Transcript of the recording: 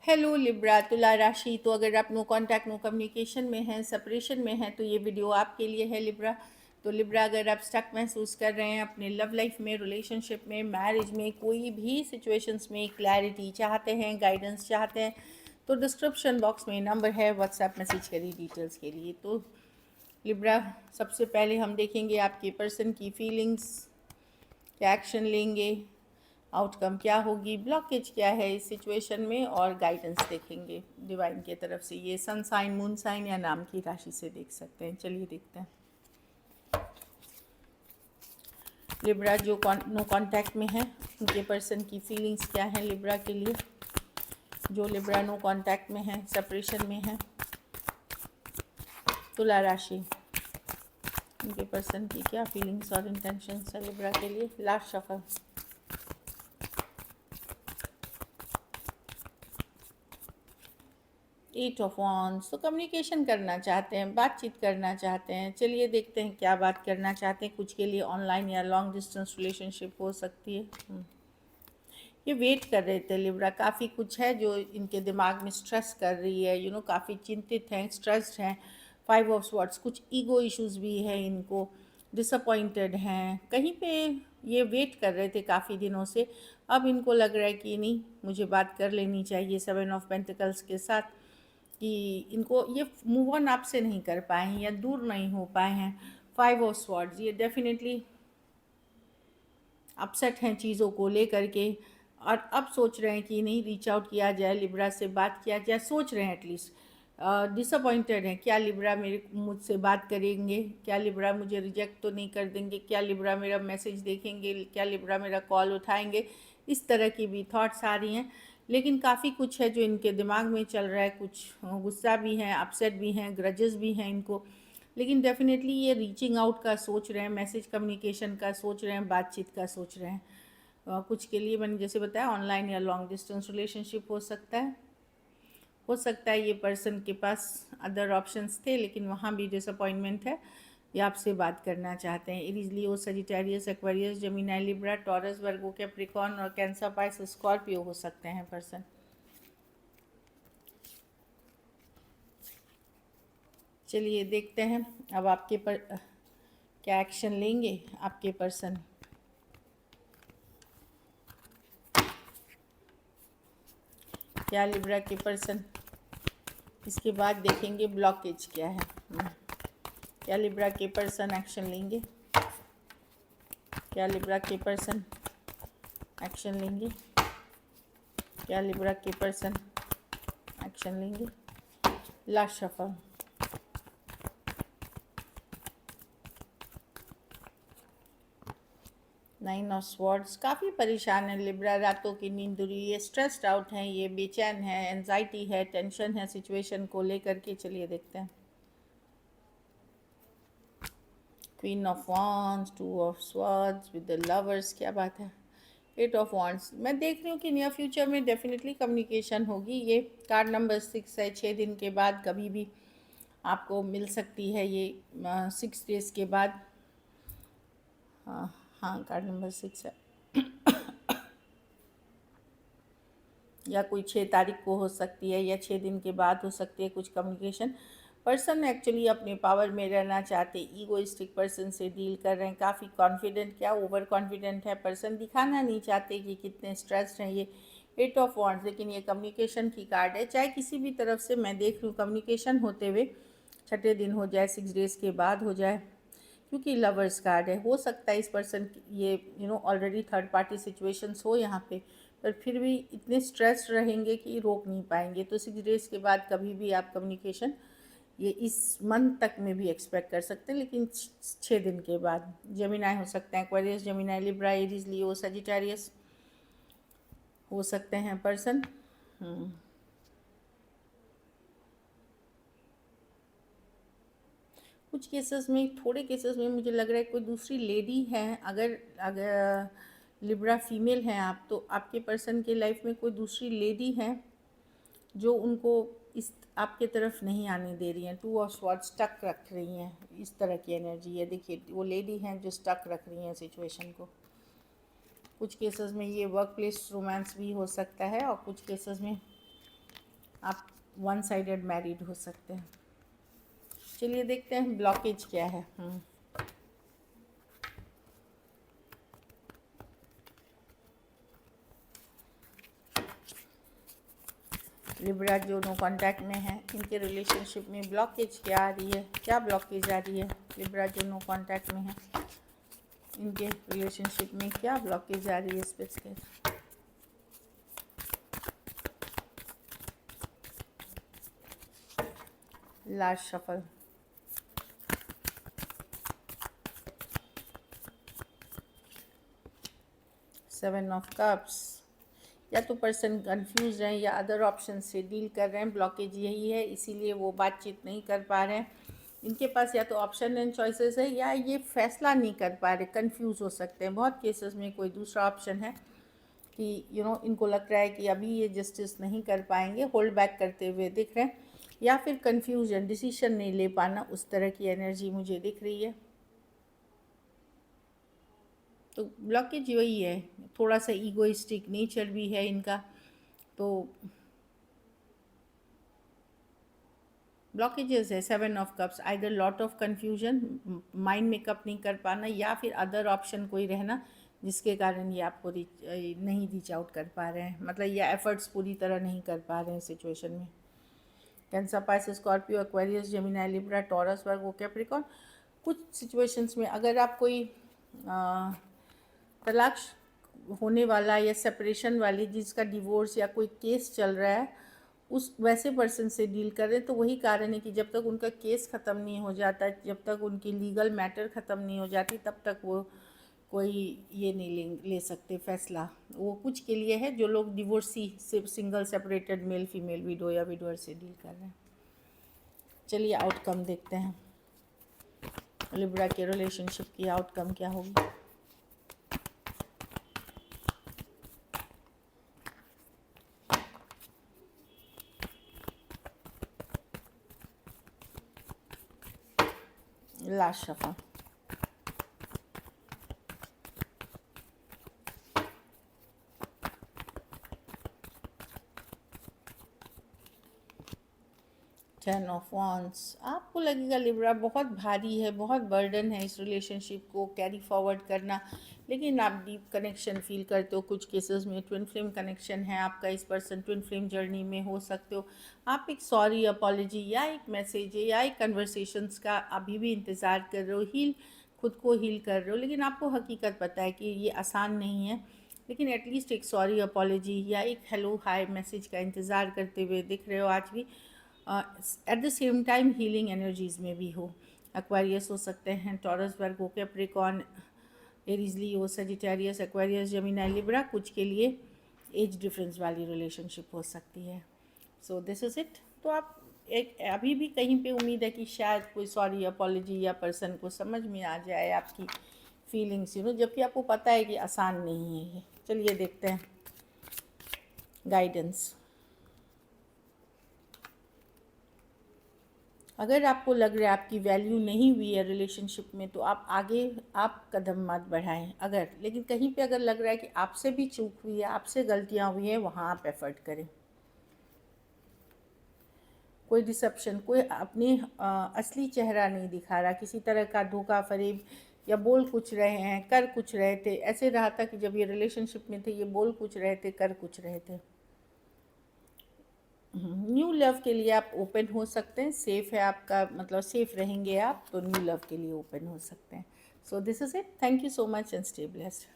Hello Libra तुला राशि। तो अगर आप नो कांटेक्ट नो कम्युनिकेशन में हैं, सेपरेशन में हैं, तो ये वीडियो आपके लिए है लिब्रा। तो लिब्रा, अगर आप स्टक महसूस कर रहे हैं अपने लव लाइफ में, रिलेशनशिप में, मैरिज में, कोई भी सिचुएशंस में क्लैरिटी चाहते हैं, गाइडेंस चाहते हैं, तो डिस्क्रिप्शन बॉक्स में नंबर है, व्हाट्सएप मैसेज करिए डिटेल्स के लिए। तो लिब्रा, सबसे पहले हम देखेंगे आपके पर्सन की फीलिंग्स, क्या एक्शन लेंगे, आउटकम क्या होगी, ब्लॉकेज क्या है इस सिचुएशन में, और गाइडेंस देखेंगे डिवाइन की तरफ से। ये सन साइन, मून साइन या नाम की राशि से देख सकते हैं। चलिए देखते हैं लिब्रा जो नो कांटेक्ट में है, उनके पर्सन की फीलिंग्स क्या है लिब्रा के लिए। जो लिब्रा नो कांटेक्ट में है, सेपरेशन में है, तुला राशि, उनके पर्सन की क्या फीलिंग्स और इंटेंशंस है लिब्रा के लिए। Last shuffle. Eight of wands, तो कम्युनिकेशन करना चाहते हैं, बातचीत करना चाहते हैं। चलिए देखते हैं क्या बात करना चाहते हैं। कुछ के लिए ऑनलाइन या लॉन्ग डिस्टेंस रिलेशनशिप हो सकती है। ये वेट कर रहे थे लिब्रा। काफ़ी कुछ है जो इनके दिमाग में स्ट्रेस कर रही है, काफ़ी चिंतित हैं, स्ट्रेस्ड हैं। 5 ऑफ स्वॉर्ड्स, कुछ ईगो इश्यूज भी है इनको, डिसअपॉइंटेड हैं कहीं पे। ये वेट कर रहे थे काफ़ी दिनों से। अब इनको लग रहा है कि नहीं, मुझे बात कर लेनी चाहिए 7 ऑफ पेंटिकल्स के साथ, कि इनको ये मूव ऑन आपसे नहीं कर पाए हैं या दूर नहीं हो पाए हैं। 5 ऑफ स्वॉर्ड्स, ये डेफिनेटली अपसेट हैं चीज़ों को लेकर के, और अब सोच रहे हैं कि नहीं, रीच आउट किया जाए, लिब्रा से बात किया जाए, सोच रहे हैं एटलीस्ट। डिसअपॉइंटेड हैं, क्या लिब्रा मुझसे बात करेंगे, क्या लिब्रा मुझे रिजेक्ट तो नहीं कर देंगे, क्या लिब्रा मेरा मैसेज देखेंगे, क्या लिब्रा मेरा कॉल उठाएंगे। इस तरह की भी थॉट्स आ रही हैं। लेकिन काफ़ी कुछ है जो इनके दिमाग में चल रहा है। कुछ गुस्सा भी हैं, अपसेट भी हैं, ग्रजेस भी हैं इनको। लेकिन डेफिनेटली ये रीचिंग आउट का सोच रहे हैं, मैसेज कम्युनिकेशन का सोच रहे हैं, बातचीत का सोच रहे हैं। कुछ के लिए मैंने जैसे बताया ऑनलाइन या लॉन्ग डिस्टेंस रिलेशनशिप हो सकता है। हो सकता है ये पर्सन के पास अदर ऑप्शंस थे, लेकिन वहाँ भी डिसअपॉइंटमेंट है। ये आपसे बात करना चाहते हैं। Aries, Leo, Sagittarius, Aquarius, Gemini, Libra, Taurus, Virgo, Capricorn और कैंसर, पाइस, स्कॉर्पियो हो सकते हैं पर्सन। चलिए देखते हैं अब आपके पर क्या एक्शन लेंगे आपके पर्सन। क्या लिब्रा के पर्सन, इसके बाद देखेंगे ब्लॉकेज क्या है। क्या लिब्रा के पर्सन एक्शन लेंगे, क्या लिब्रा के पर्सन एक्शन लेंगे, क्या लिब्रा के पर्सन एक्शन लेंगे। Last shuffle. 9 ऑफ स्वॉर्ड्स, काफ़ी परेशान है लिब्रा, रातों की नींद उड़ी, ये स्ट्रेस्ड आउट हैं, ये बेचैन है, एंजाइटी है, टेंशन है सिचुएशन को लेकर के। चलिए देखते हैं। Queen of wands, 2 of swords with the lovers, क्या बात है। 8 ऑफ वॉन्ड्स, मैं देख रही हूँ कि नियर फ्यूचर में डेफिनेटली कम्युनिकेशन होगी। ये कार्ड नंबर 6 है, 6 दिन के बाद कभी भी आपको मिल सकती है ये, 6 डेज के बाद। हाँ हाँ, कार्ड नंबर 6 है। या कोई 6 तारीख को हो सकती है या 6 दिन के बाद हो सकती है कुछ कम्युनिकेशन। पर्सन एक्चुअली अपने पावर में रहना चाहते, ईगोइस्टिक पर्सन से डील कर रहे हैं। काफ़ी कॉन्फिडेंट, क्या ओवर कॉन्फिडेंट है पर्सन, दिखाना नहीं चाहते कि कितने स्ट्रेस्ड हैं ये। 8 ऑफ वॉन्ड्स, लेकिन ये कम्युनिकेशन की कार्ड है। चाहे किसी भी तरफ से मैं देख रही हूँ कम्युनिकेशन होते हुए, 6 दिन हो जाए, 6 डेज़ के बाद हो जाए, क्योंकि लवर्स कार्ड है। हो सकता है इस पर्सन ये ऑलरेडी थर्ड पार्टी सिचुएशंस हो यहाँ पे, पर फिर भी इतने स्ट्रेस रहेंगे कि रोक नहीं पाएंगे। तो 6 डेज़ के बाद कभी भी आप कम्युनिकेशन ये इस मंथ तक में भी एक्सपेक्ट कर सकते हैं, लेकिन 6 दिन के बाद। जेमिनाई हो सकते हैं, Aquarius, Gemini, Libra, Aries, Leo, Sagittarius हो सकते हैं पर्सन। कुछ केसेस में, थोड़े केसेस में मुझे लग रहा है कोई दूसरी लेडी है। अगर अगर लिब्रा फीमेल हैं आप, तो आपके पर्सन के लाइफ में कोई दूसरी लेडी है जो उनको इस आपके तरफ नहीं आने दे रही हैं। 2 ऑफ स्वॉर्ड्स, स्टक रख रही हैं, इस तरह की एनर्जी है। देखिए वो लेडी हैं जो स्टक रख रही हैं सिचुएशन को। कुछ केसेस में ये वर्क प्लेस रोमांस भी हो सकता है, और कुछ केसेस में आप वन साइडेड मैरिड हो सकते हैं। चलिए देखते हैं ब्लॉकेज क्या है। लिब्रा जो नो कांटेक्ट में है, इनके रिलेशनशिप में ब्लॉकेज क्या आ रही है, क्या ब्लॉकेज आ रही है। लिब्रा जो नो कांटेक्ट में है, इनके रिलेशनशिप में क्या ब्लॉकेज आ रही है स्पेस के। Last shuffle. Seven of cups. या तो पर्सन कंफ्यूज हैं या अदर ऑप्शन से डील कर रहे हैं, ब्लॉकेज यही है, इसीलिए वो बातचीत नहीं कर पा रहे हैं। इनके पास या तो ऑप्शन एंड चॉइसेस है या ये फैसला नहीं कर पा रहे, कंफ्यूज हो सकते हैं। बहुत केसेस में कोई दूसरा ऑप्शन है कि इनको लग रहा है कि अभी ये जस्टिस नहीं कर पाएंगे, होल्ड बैक करते हुए दिख रहे हैं, या फिर कन्फ्यूजन, डिसीजन नहीं ले पाना, उस तरह की एनर्जी मुझे दिख रही है। तो ब्लॉकेज वही है, थोड़ा सा ईगोइस्टिक नेचर भी है इनका। तो ब्लॉकेजेस है seven of cups, either lot of confusion, mind makeup नहीं कर पाना, या फिर अदर ऑप्शन कोई रहना जिसके कारण ये आपको नहीं रीच आउट कर पा रहे हैं, मतलब ये एफर्ट्स पूरी तरह नहीं कर पा रहे हैं सिचुएशन में। Cancer, Pisces, Scorpio, Aquarius, Gemini, Libra, Taurus, Virgo, Capricorn. कुछ सिचुएशंस में अगर आप कोई तलाक होने वाला या सेपरेशन वाली, जिसका डिवोर्स या कोई केस चल रहा है, उस वैसे पर्सन से डील करें, तो वही कारण है कि जब तक उनका केस ख़त्म नहीं हो जाता, जब तक उनकी लीगल मैटर ख़त्म नहीं हो जाती, तब तक वो कोई ये नहीं ले सकते फैसला। वो कुछ के लिए है जो लोग divorcee, single separated male female, window या विडोअर से डील कर रहे हैं। चलिए आउटकम देखते हैं, लिब्रा के रिलेशनशिप की आउटकम क्या होगी। Last shuffle. Ten of wands. आपको लगेगा लिब्रा बहुत भारी है, बहुत बर्डन है इस रिलेशनशिप को कैरी फॉरवर्ड करना, लेकिन आप डीप कनेक्शन फील करते हो। कुछ केसेस में ट्विन फ्लेम कनेक्शन है आपका, इस पर्सन ट्विन फ्लेम जर्नी में हो सकते हो। आप एक सॉरी अपॉलॉजी या एक मैसेज या एक कन्वर्सेशंस का अभी भी इंतज़ार कर रहे हो, खुद को हील कर रहे हो, लेकिन आपको हकीकत पता है कि ये आसान नहीं है। लेकिन एटलीस्ट एक सॉरी अपॉलॉजी या एक हेलो हाय मैसेज का इंतज़ार करते हुए दिख रहे हो आज भी। At the same time healing energies में भी हो। एक्वेरियस हो सकते हैं, taurus, Virgo, Capricorn, Aries, Leo, Sagittarius, Aquarius, Gemini, Libra. कुछ के लिए एज डिफरेंस वाली रिलेशनशिप हो सकती है। So this is it. तो आप एक अभी भी कहीं पे उम्मीद है कि शायद कोई सॉरी अपॉलॉजी या पर्सन को समझ में आ जाए आपकी फीलिंग्स, जबकि आपको पता है कि आसान नहीं है ये। चलिए देखते हैं गाइडेंस। अगर आपको लग रहा है आपकी वैल्यू नहीं हुई है रिलेशनशिप में, तो आप कदम मत बढ़ाएं। लेकिन कहीं पे अगर लग रहा है कि आपसे भी चूक हुई है, आपसे गलतियां हुई हैं, वहाँ आप एफर्ट करें। कोई डिसेप्शन, कोई अपनी असली चेहरा नहीं दिखा रहा, किसी तरह का धोखा फरेब, या बोल कुछ रहे हैं कर कुछ रहे थे। ऐसे रहा था कि जब ये रिलेशनशिप में थे ये बोल कुछ रहे थे कर कुछ रहे थे। न्यू लव के लिए आप ओपन हो सकते हैं, सेफ़ है आपका, मतलब सेफ़ रहेंगे आप, तो न्यू लव के लिए ओपन हो सकते हैं। So this is it. Thank you so much and stay blessed.